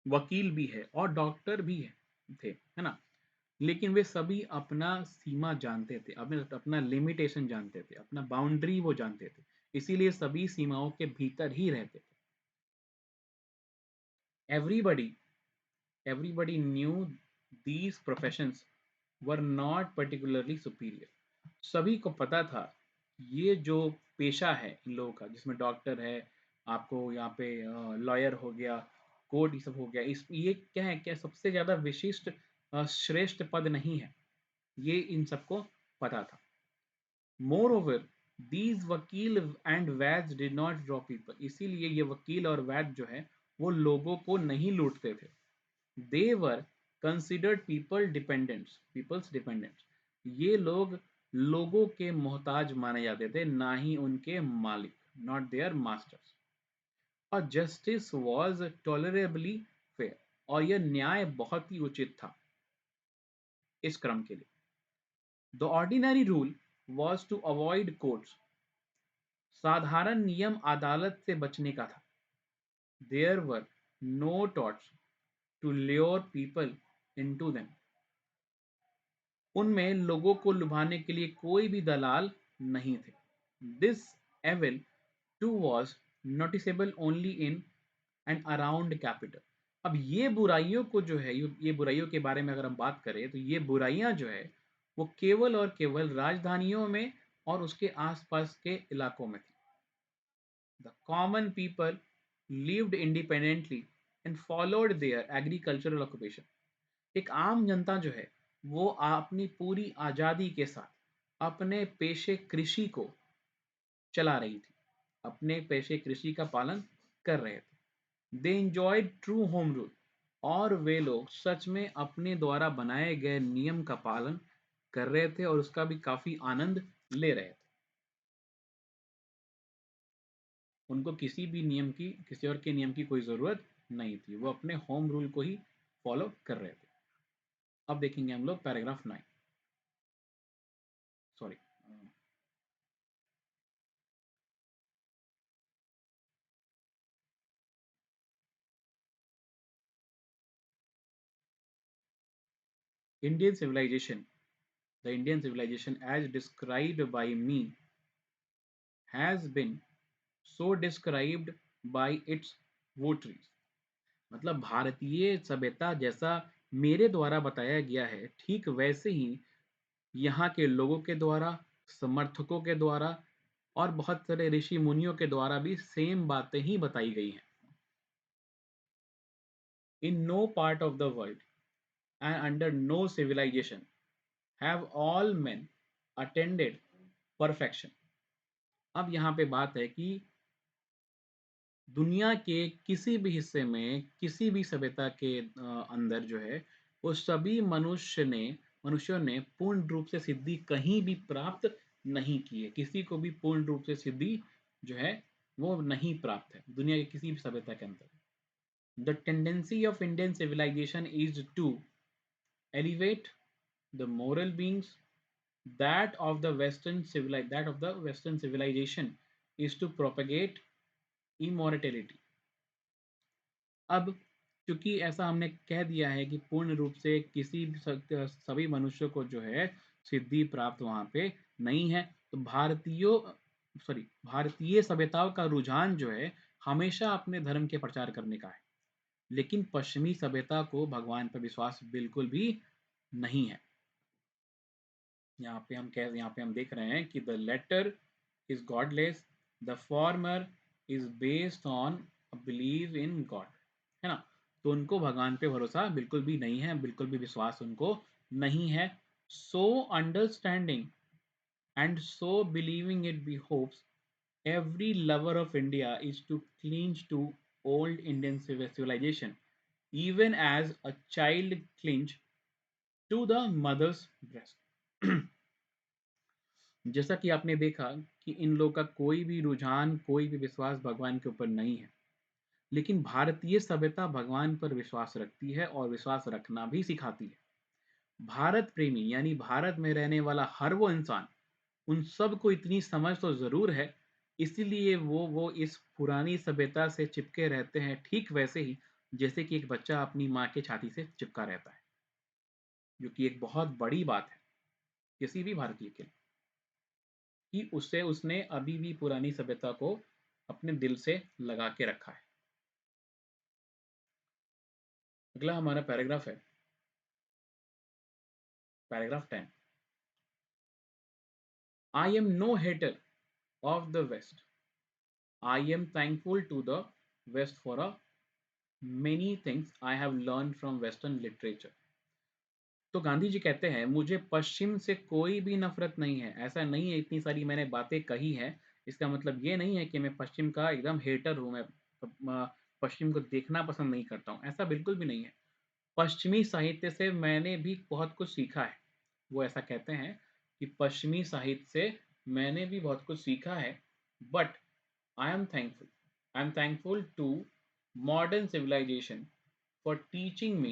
वकील भी है और डॉक्टर भी है थे, है ना? लेकिन वे सभी अपना सीमा जानते थे, अपने अपना लिमिटेशन जानते थे, अपना बाउंड्री वो जानते थे, इसीलिए सभी सीमाओं के भीतर ही रहते थे। Everybody everybody knew these professions were not particularly superior. सभी को पता था ये जो पेशा है इन लोगों का, जिसमें डॉक्टर है, आपको यहाँ पे लॉयर हो गया, कोर्ट ये सब हो गया, इस ये क्या है, क्या सबसे ज़्यादा विशिष्ट श्रेष्ठ पद नहीं है, ये इन सबको पता था। Moreover, these वकील and Vaidya did not draw people, इसीलिए ये वकील और वैद्य जो है वो लोगों को नहीं लूटते थे। They were considered people's dependents। ये लोग लोगों के मोहताज माने जाते थे, ना ही उनके मालिक, not their masters। और जस्टिस was tolerably fair, और यह न्याय बहुत ही उचित था इस क्रम के लिए। The ordinary rule was to avoid courts। साधारण नियम अदालत से बचने का था। There were no torts to lure people into them। उनमें लोगों को लुभाने के लिए कोई भी दलाल नहीं थे। This evil too was noticeable only in and around capital। अब ये बुराइयों को जो है, ये बुराइयों के बारे में अगर हम बात करें तो ये बुराइयां जो है वो केवल और केवल राजधानियों में और उसके आसपास के इलाकों में थी। The common people lived independently and followed their agricultural occupation। एक आम जनता जो है वो अपनी पूरी आज़ादी के साथ अपने पेशे कृषि को चला रही थी, अपने पेशे कृषि का पालन कर रहे थे। दे enjoyed ट्रू होम रूल, और वे लोग सच में अपने द्वारा बनाए गए नियम का पालन कर रहे थे और उसका भी काफी आनंद ले रहे थे। उनको किसी भी नियम की, किसी और के नियम की कोई ज़रूरत नहीं थी, वो अपने होम रूल को ही फॉलो कर रहे थे। अब देखेंगे हम लोग paragraph 9, sorry, Indian civilization as described by me has been so described by its votaries। मतलब भारतीय सभ्यता जैसा मेरे द्वारा बताया गया है, ठीक वैसे ही यहाँ के लोगों के द्वारा, समर्थकों के द्वारा और बहुत सारे ऋषि मुनियों के द्वारा भी सेम बातें ही बताई गई हैं। In no part of the world and under no civilisation have all men attended perfection. अब यहाँ पे बात है कि दुनिया के किसी भी हिस्से में, किसी भी सभ्यता के अंदर जो है, वो सभी मनुष्यों ने पूर्ण रूप से सिद्धि कहीं भी प्राप्त नहीं की है। किसी को भी पूर्ण रूप से सिद्धि जो है वो नहीं प्राप्त है दुनिया के किसी भी सभ्यता के अंदर। The tendency of Indian civilisation is to elevate the moral beings, that of the western civilization is to propagate immortality। अब क्योंकि ऐसा हमने कह दिया है कि पूर्ण रूप से किसी भी सभी मनुष्यों को जो है सिद्धि प्राप्त वहां पे नहीं है, तो भारतीय सभ्यताओं का रुझान जो है हमेशा अपने धर्म के प्रचार करने का है, लेकिन पश्चिमी सभ्यता को भगवान पर विश्वास बिल्कुल भी नहीं है। यहाँ पे हम देख रहे हैं कि the latter is godless, the former is based on believe in God, है ना? तो उनको भगवान पे भरोसा बिल्कुल भी नहीं है, बिल्कुल भी विश्वास उनको नहीं है. So understanding and so believing it behoves every lover of India is to cling to old Indian civilization, even as a child clings to the mother's breast. जैसा कि आपने देखा कि इन लोगों का कोई भी रुझान, कोई भी विश्वास भगवान के ऊपर नहीं है, लेकिन भारतीय सभ्यता भगवान पर विश्वास रखती है और विश्वास रखना भी सिखाती है. भारत प्रेमी यानी भारत में रहने वाला हर वो इंसान, उन सब को इतनी समझ तो ज़रूर है, इसीलिए वो इस पुरानी सभ्यता से चिपके रहते हैं, ठीक वैसे ही जैसे कि एक बच्चा अपनी माँ के छाती से चिपका रहता है, जो कि एक बहुत बड़ी बात है किसी भी भारतीय के लिए, कि उससे उसने अभी भी पुरानी सभ्यता को अपने दिल से लगा के रखा है. अगला हमारा पैराग्राफ है, पैराग्राफ 10. I am no hater of the West. I am thankful to the West for a many things I have learned from western literature. तो गांधी जी कहते हैं, मुझे पश्चिम से कोई भी नफरत नहीं है. ऐसा नहीं है इतनी सारी मैंने बातें कही हैं, इसका मतलब ये नहीं है कि मैं पश्चिम का एकदम हेटर हूँ, मैं पश्चिम को देखना पसंद नहीं करता हूँ, ऐसा बिल्कुल भी नहीं है. पश्चिमी साहित्य से मैंने भी बहुत कुछ सीखा है. वो ऐसा कहते हैं कि पश्चिमी साहित्य से मैंने भी बहुत कुछ सीखा है, but I am thankful. I am thankful to modern civilization for teaching me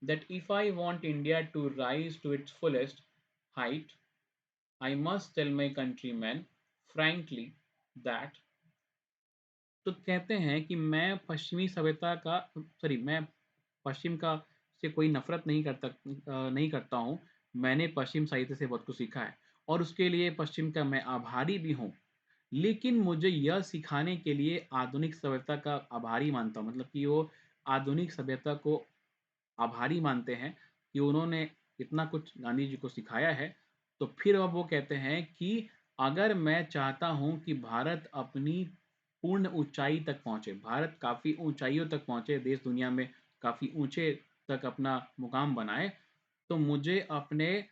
that if I want India to rise to its fullest height, I must tell my countrymen frankly that. तो कहते हैं कि मैं पश्चिमी सभ्यता का, sorry, मैं पश्चिम का से कोई नफरत नहीं करता हूँ. मैंने पश्चिम साहित्य से बहुत कुछ सीखा है और उसके लिए पश्चिम का मैं आभारी भी हूँ, लेकिन मुझे यह सिखाने के लिए आधुनिक सभ्यता का आभारी मानता हूँ. मतलब कि वो आधुनिक सभ्यता को आभारी मानते हैं कि उन्होंने इतना कुछ गांधी जी को सिखाया है. तो फिर अब वो कहते हैं कि अगर मैं चाहता हूँ कि भारत अपनी पूर्ण ऊंचाई तक पहुँचे, भारत काफ़ी ऊंचाइयों तक पहुँचे, देश दुनिया में काफ़ी ऊंचे तक अपना मुकाम बनाए, तो मुझे अपने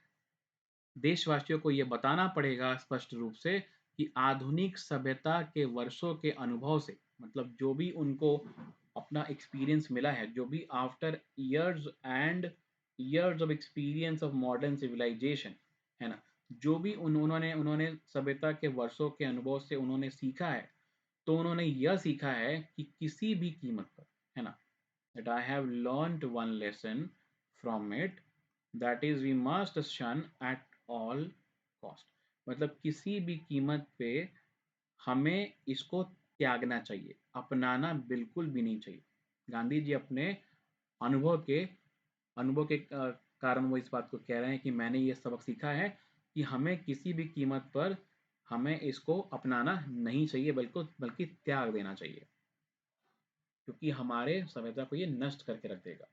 देशवासियों को ये बताना पड़ेगा स्पष्ट रूप से कि आधुनिक सभ्यता के वर्षों के अनुभव से, मतलब जो भी उनको अपना एक्सपीरियंस मिला है, जो भी after years and years of experience of modern civilisation, है ना, जो भी उन्होंने उन्होंने सभ्यता के वर्षों के अनुभव से उन्होंने सीखा है, तो उन्होंने यह सीखा है कि किसी भी कीमत पर, है ना, that I have learned one lesson from it, that is we must shun at all cost. मतलब किसी भी कीमत पे हमें इसको त्यागना चाहिए, अपनाना बिल्कुल भी नहीं चाहिए. गांधी जी अपने अनुभव के कारण वो इस बात को कह रहे हैं कि मैंने ये सबक सीखा है कि हमें किसी भी कीमत पर हमें इसको अपनाना नहीं चाहिए, बल्कि त्याग देना चाहिए, क्योंकि हमारे सभ्यता को ये नष्ट करके रख देगा.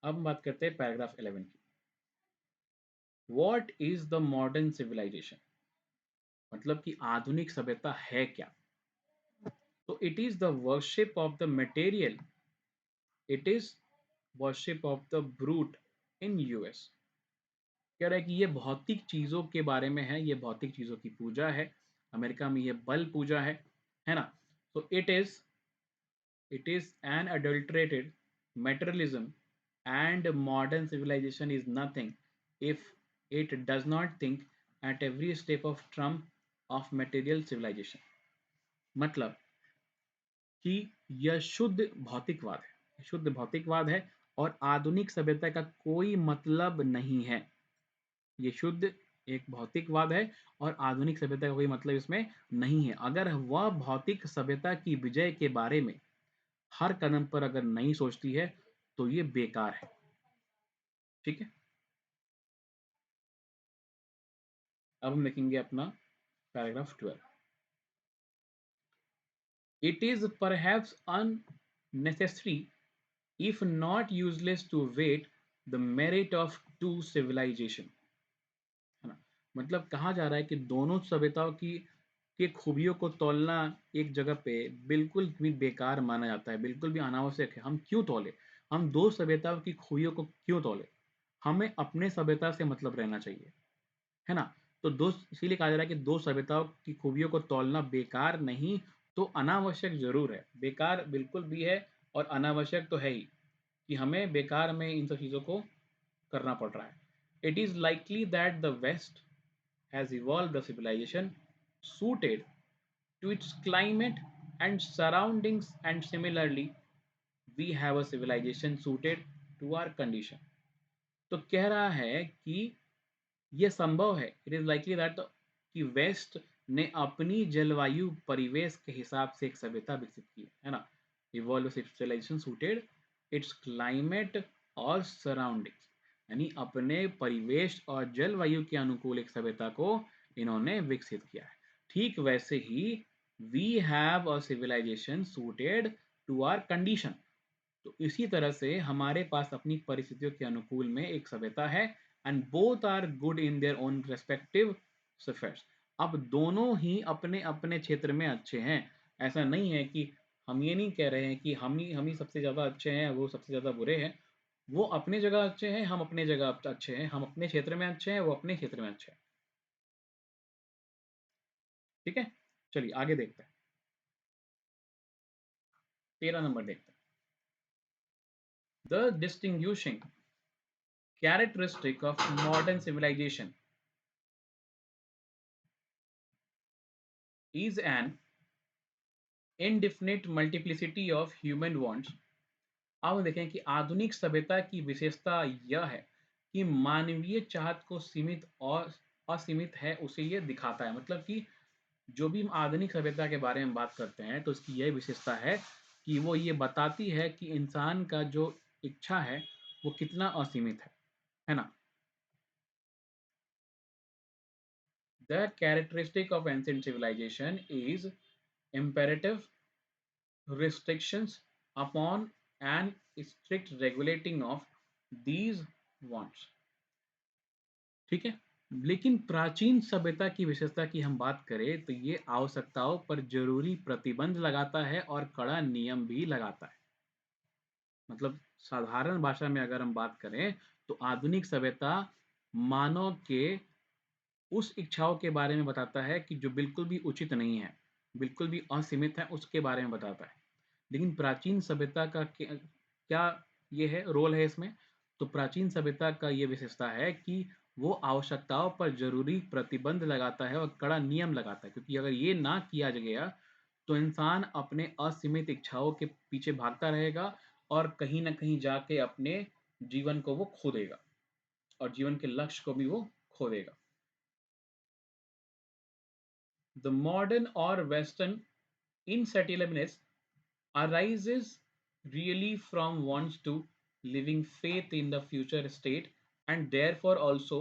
अब हम बात करते हैं पैराग्राफ 11 की. What is the modern civilisation, मतलब कि आधुनिक सभ्यता है क्या. तो it is the worship of the material, it is worship of the brute in us. कह रहा है कि ये भौतिक चीजों के बारे में है, ये भौतिक चीजों की पूजा है. अमेरिका में ये बल पूजा है ना. तो it is an adulterated materialism, and modern civilization is nothing if it does not think at every step of trump of material civilization. मतलब कि यह शुद्ध भौतिकवाद है और आधुनिक सभ्यता का कोई मतलब नहीं है. ये शुद्ध एक भौतिकवाद है और आधुनिक सभ्यता का कोई मतलब इसमें नहीं है. अगर वह भौतिक सभ्यता की विजय के बारे में हर कदम पर अगर नहीं सोचती है, तो ये बेकार है. ठीक है. अब हम देखेंगे अपना paragraph 12. It is perhaps unnecessary if not useless to weight the merit of two civilization, है ना. मतलब कहा जा रहा है कि दोनों सभ्यताओं की के खूबियों को तौलना एक जगह पे बिल्कुल भी बेकार माना जाता है, बिल्कुल भी अनावश्यक है। हम क्यों तौले? हम दो सभ्यताओं की खूबियों को क्यों तौले? हमें अपने सभ्यता से मतलब रहना चाहिए, है ना? तो दो इसीलिए कहा जा रहा है कि दो सभ्यताओं की खूबियों को तौलना बेकार नहीं तो अनावश्यक जरूर है। बेकार बिल्कुल भी है और अनावश्यक तो है ही, कि हमें बेकार में इन सब चीज़ों को करना पड़ रहा है। It is likely that the West has evolved a civilization suited to its climate and surroundings, and similarly we have a civilization suited to our condition. तो कह रहा है कि यह संभव है, इट इज लाइकली दैट कि वेस्ट ने अपनी जलवायु परिवेश के हिसाब से एक सभ्यता विकसित की है ना। Evolve civilisation suited its climate और सराउंडिंग्स, यानी अपने परिवेश और जलवायु के अनुकूल एक सभ्यता को इन्होंने विकसित किया है। ठीक वैसे ही we have a civilization suited to our condition, तो इसी तरह से हमारे पास अपनी परिस्थितियों के अनुकूल में एक सभ्यता है। And both are good in their own respective spheres. अब दोनों ही अपने अपने क्षेत्र में अच्छे हैं। ऐसा नहीं है कि हम ये नहीं कह रहे हैं कि हम ही सबसे ज़्यादा अच्छे हैं, वो सबसे ज़्यादा बुरे हैं। वो अपने जगह अच्छे हैं, हम अपने जगह अच्छे हैं। हम अपने क्षेत्र में अच्छे हैं, वो अपने क्षेत्र में अच्छे हैं। ठीक है, चलिए आगे देखते हैं। 13 नंबर देखते हैं। The distinguishing characteristic of modern civilization is an indefinite multiplicity of human wants। अब देखें कि आधुनिक सभ्यता की विशेषता यह है कि मानवीय चाहत को सीमित और असीमित है उसे ये दिखाता है। मतलब कि जो भी हम आधुनिक सभ्यता के बारे में बात करते हैं तो इसकी यह विशेषता है कि वो ये बताती है कि इंसान का जो इच्छा है वो कितना असीमित है ना। The characteristic of ancient civilisation is imperative restrictions upon and strict regulating of these wants। ठीक है, लेकिन प्राचीन सभ्यता की विशेषता की हम बात करें तो ये आवश्यकताओं पर जरूरी प्रतिबंध लगाता है और कड़ा नियम भी लगाता है। मतलब साधारण भाषा में अगर हम बात करें तो आधुनिक सभ्यता मानव के उस इच्छाओं के बारे में बताता है कि जो बिल्कुल भी उचित नहीं है, बिल्कुल भी असीमित है, उसके बारे में बताता है। लेकिन प्राचीन सभ्यता का क्या ये है रोल है इसमें? तो प्राचीन सभ्यता का ये विशेषता है कि वो आवश्यकताओं पर जरूरी प्रतिबंध लगाता है और कड़ा नियम लगाता है, क्योंकि अगर ये ना किया गया तो इंसान अपने असीमित इच्छाओं के पीछे भागता रहेगा और कहीं ना कहीं जाके अपने जीवन को वो खो देगा और जीवन के लक्ष्य को भी वो खो देगा। The modern or Western insettledness arises really from wants to living faith in the future state, and therefore also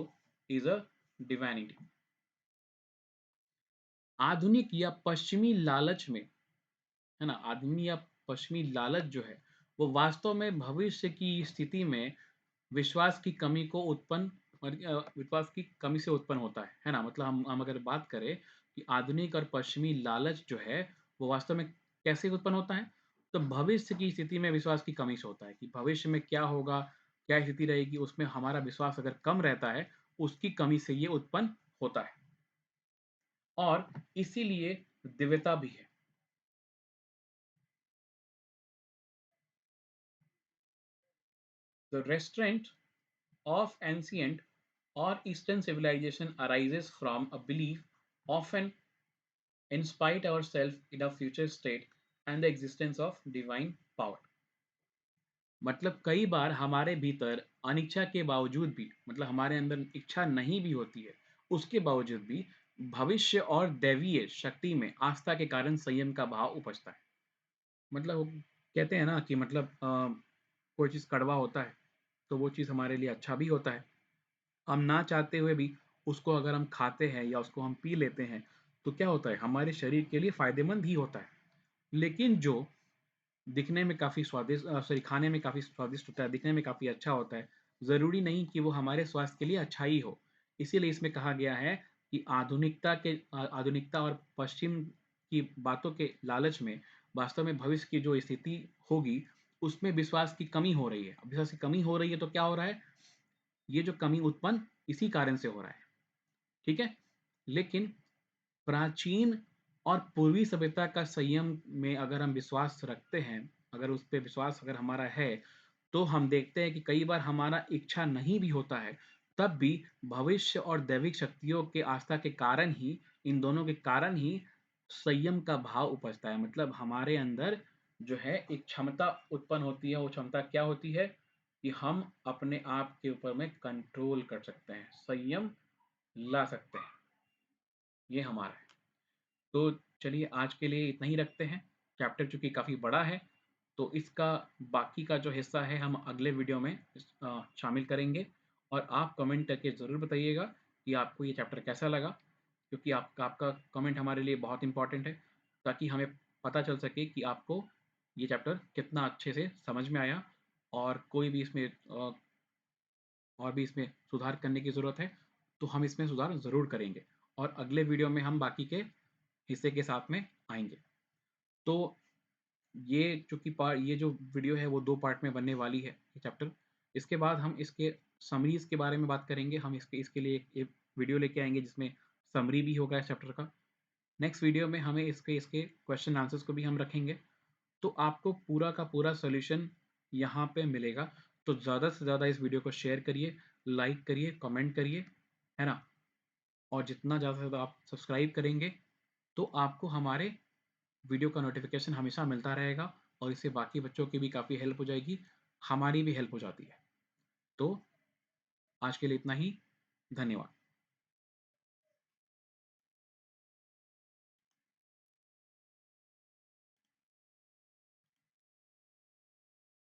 is a divinity। आधुनिक या पश्चिमी लालच में, है ना, आधुनिक या पश्चिमी लालच जो है वो वास्तव में भविष्य की स्थिति में विश्वास की कमी को उत्पन्न विश्वास की कमी से उत्पन्न होता है ना। मतलब हम अगर बात करें कि आधुनिक और पश्चिमी लालच जो है वो वास्तव में कैसे उत्पन्न होता है, तो भविष्य की स्थिति में विश्वास की कमी से होता है कि भविष्य में क्या होगा, क्या स्थिति रहेगी, उसमें हमारा विश्वास अगर कम रहता है, उसकी कमी से ये उत्पन्न होता है और इसीलिए दिव्यता भी है। The restaurant of ancient or Eastern civilization arises from a belief, often inspite ourselves in a future state and the existence of divine power। मतलब कई बार हमारे भीतर अनिच्छा के बावजूद भी, मतलब हमारे अंदर इच्छा नहीं भी होती है, उसके बावजूद भी भविष्य और दैवीय शक्ति में आस्था के कारण संयम का भाव उपजता है। मतलब वो कहते हैं ना कि मतलब कोई चीज़ कड़वा होता है तो वो चीज़ हमारे लिए अच्छा भी होता है। हम ना चाहते हुए भी उसको अगर हम खाते हैं या उसको हम पी लेते हैं तो क्या होता है, हमारे शरीर के लिए फायदेमंद ही होता है। लेकिन जो दिखने में काफ़ी स्वादिष्ट सॉरी खाने में काफ़ी स्वादिष्ट होता है, दिखने में काफ़ी अच्छा होता है, ज़रूरी नहीं कि वो हमारे स्वास्थ्य के लिए अच्छा ही हो। इसीलिए इसमें कहा गया है कि आधुनिकता और पश्चिम की बातों के लालच में वास्तव में भविष्य की जो स्थिति होगी, उसमें विश्वास की कमी हो रही है। अब विश्वास की कमी हो रही है तो क्या हो रहा है? ये जो कमी उत्पन्न इसी कारण से हो रहा है, ठीक है? लेकिन प्राचीन और पूर्वी सभ्यता का संयम में अगर हम विश्वास रखते हैं, अगर उस पे विश्वास अगर हमारा है, तो हम देखते हैं कि कई बार हमारा इच्छा नहीं भी होता है, तब भी भविष्य और दैविक शक्तियों के आस्था के कारण ही, इन दोनों के कारण ही संयम का भाव उपजता है। मतलब हमारे अंदर जो है एक क्षमता उत्पन्न होती है, वो क्षमता क्या होती है? कि हम अपने आप के ऊपर में कंट्रोल कर सकते हैं, संयम ला सकते हैं, ये हमारा है। तो चलिए आज के लिए इतना ही रखते हैं। चैप्टर चूँकि काफ़ी बड़ा है, तो इसका बाकी का जो हिस्सा है हम अगले वीडियो में शामिल करेंगे और आप कमेंट करके ज़रूर बताइएगा कि आपको ये चैप्टर कैसा लगा, क्योंकि आपका आपका कमेंट हमारे लिए बहुत इम्पोर्टेंट है, ताकि हमें पता चल सके कि आपको ये चैप्टर कितना अच्छे से समझ में आया और कोई भी इसमें और भी इसमें सुधार करने की ज़रूरत है, तो हम इसमें सुधार ज़रूर करेंगे और अगले वीडियो में हम बाकी के हिस्से के साथ में आएँगे। तो ये जो वीडियो है वो 2 पार्ट में बनने वाली है, ये चैप्टर। इसके बाद हम इसके समरीज़ के बारे में बात करेंगे। हम इसके लिए एक वीडियो लेके आएँगे जिसमें समरी भी होगा इस चैप्टर का। नेक्स्ट वीडियो में हमें इसके इसके क्वेश्चन आंसर्स को भी हम रखेंगे। तो आपको पूरा का पूरा सॉल्यूशन यहाँ पे मिलेगा। तो ज़्यादा से ज़्यादा इस वीडियो को शेयर करिए, लाइक करिए, कमेंट करिए, है ना? और जितना ज़्यादा से ज़्यादा आप सब्सक्राइब करेंगे, तो आपको हमारे वीडियो का नोटिफिकेशन हमेशा मिलता रहेगा और इससे बाकी बच्चों की भी काफ़ी हेल्प हो जाएगी, हमारी भी हेल्प हो जाती है। तो आज के लिए इतना ही, धन्यवाद।